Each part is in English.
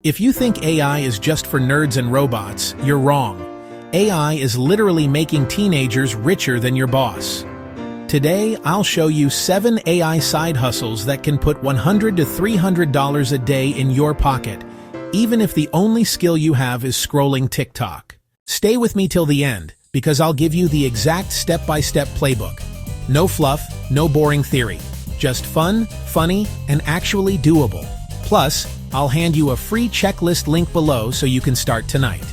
If you think AI is just for nerds and robots, you're wrong. AI is literally making teenagers richer than your boss. Today, I'll show you 7 AI side hustles that can put $100 to $300 a day in your pocket, even if the only skill you have is scrolling TikTok. Stay with me till the end, because I'll give you the exact step-by-step playbook. No fluff, no boring theory. Just fun, funny, and actually doable. Plus, I'll hand you a free checklist link below so you can start tonight.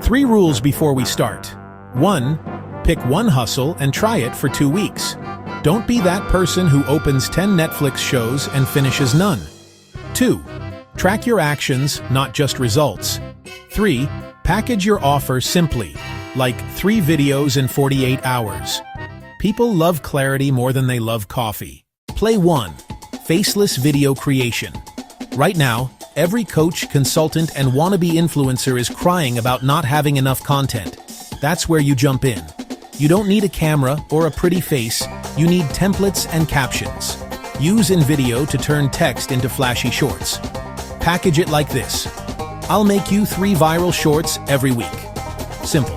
Three rules before we start. 1. Pick one hustle and try it for 2 weeks. Don't be that person who opens 10 Netflix shows and finishes none. 2. Track your actions, not just results. 3. Package your offer simply, like 3 videos in 48 hours. People love clarity more than they love coffee. Play 1. Faceless video creation. Right now, every coach, consultant, and wannabe influencer is crying about not having enough content. That's where you jump in. You don't need a camera or a pretty face, you need templates and captions. Use InVideo to turn text into flashy shorts. Package it like this. I'll make you 3 viral shorts every week. Simple.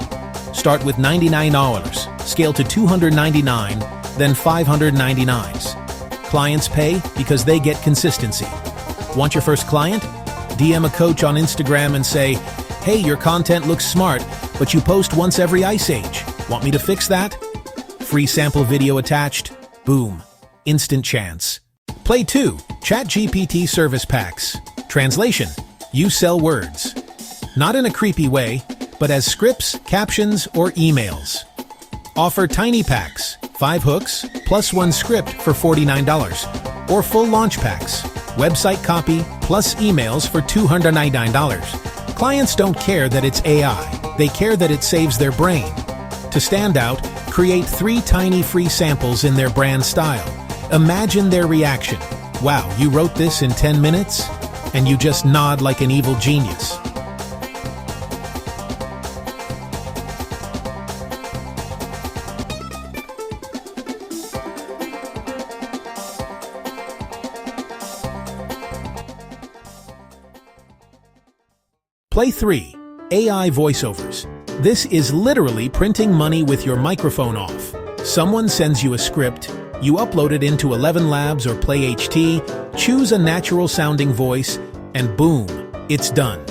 Start with $99, scale to $299, then $599. Clients pay because they get consistency. Want your first client? DM a coach on Instagram and say, "Hey, your content looks smart, but you post once every ice age. Want me to fix that?" Free sample video attached. Boom. Instant chance. Play 2. ChatGPT service packs. Translation: you sell words. Not in a creepy way, but as scripts, captions, or emails. Offer tiny packs, 5 hooks, plus 1 script for $49. Or full launch packs, website copy, plus emails for $299. Clients don't care that it's AI, they care that it saves their brain. To stand out, create 3 tiny free samples in their brand style. Imagine their reaction. Wow, you wrote this in 10 minutes? And you just nod like an evil genius. Play 3. AI voiceovers. This is literally printing money with your microphone off. Someone sends you a script, you upload it into 11 Labs or Play HT, choose a natural-sounding voice, and boom, it's done.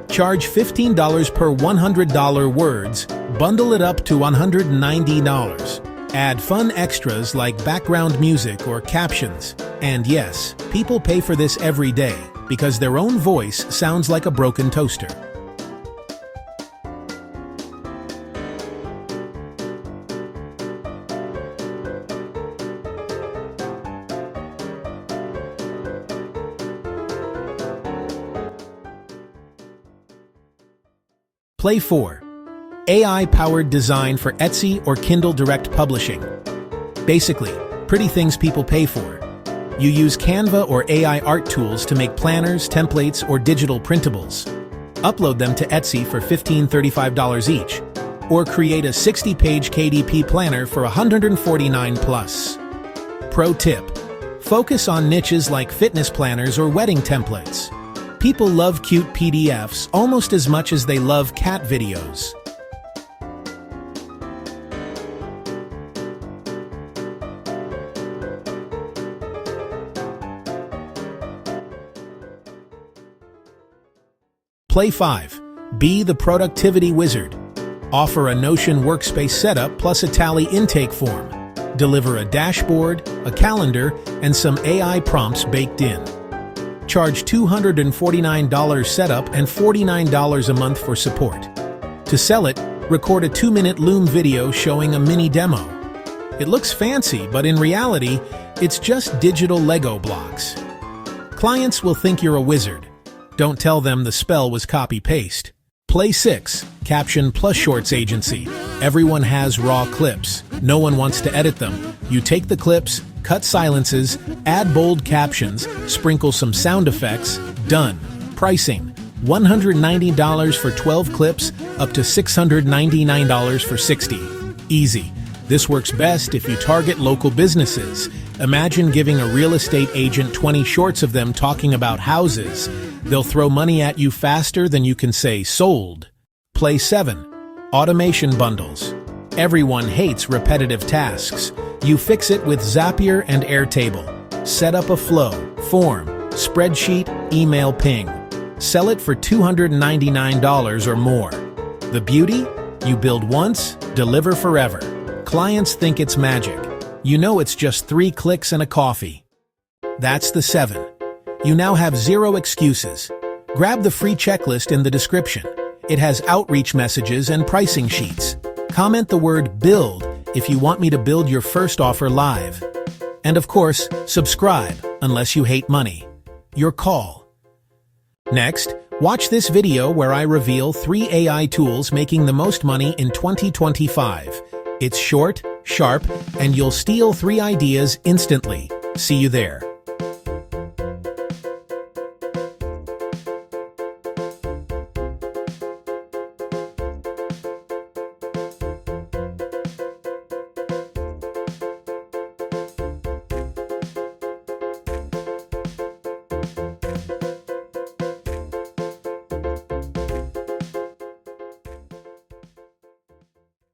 Charge $15 per $100 words, bundle it up to $190. Add fun extras like background music or captions. And yes, people pay for this every day because their own voice sounds like a broken toaster. Play 4. AI-powered design for Etsy or Kindle Direct Publishing. Basically, pretty things people pay for. You use Canva or AI art tools to make planners, templates, or digital printables. Upload them to Etsy for $15–35 each, or create a 60-page KDP planner for $149+. Pro tip: focus on niches like fitness planners or wedding templates. People love cute PDFs almost as much as they love cat videos. Play 5. Be the productivity wizard. Offer a Notion workspace setup plus a Tally intake form. Deliver a dashboard, a calendar, and some AI prompts baked in. Charge $249 setup and $49 a month for support. To sell it, record a 2-minute Loom video showing a mini demo. It looks fancy, but in reality, it's just digital Lego blocks. Clients will think you're a wizard. Don't tell them the spell was copy-paste. Play 6. Caption plus Shorts Agency. Everyone has raw clips. No one wants to edit them. You take the clips, cut silences, add bold captions, sprinkle some sound effects. Done. Pricing: $190 for 12 clips, up to $699 for 60. Easy. This works best if you target local businesses. Imagine giving a real estate agent 20 shorts of them talking about houses. They'll throw money at you faster than you can say sold. Play 7. Automation bundles. Everyone hates repetitive tasks. You fix it with Zapier and Airtable. Set up a flow, form, spreadsheet, email ping. Sell it for $299 or more. The beauty? You build once, deliver forever. Clients think it's magic. You know it's just 3 clicks and a coffee. That's the 7. You now have 0 excuses. Grab the free checklist in the description. It has outreach messages and pricing sheets. Comment the word BUILD if you want me to build your first offer live. And of course, subscribe unless you hate money. Your call. Next, watch this video where I reveal 3 AI tools making the most money in 2025. It's short, sharp, and you'll steal 3 ideas instantly. See you there.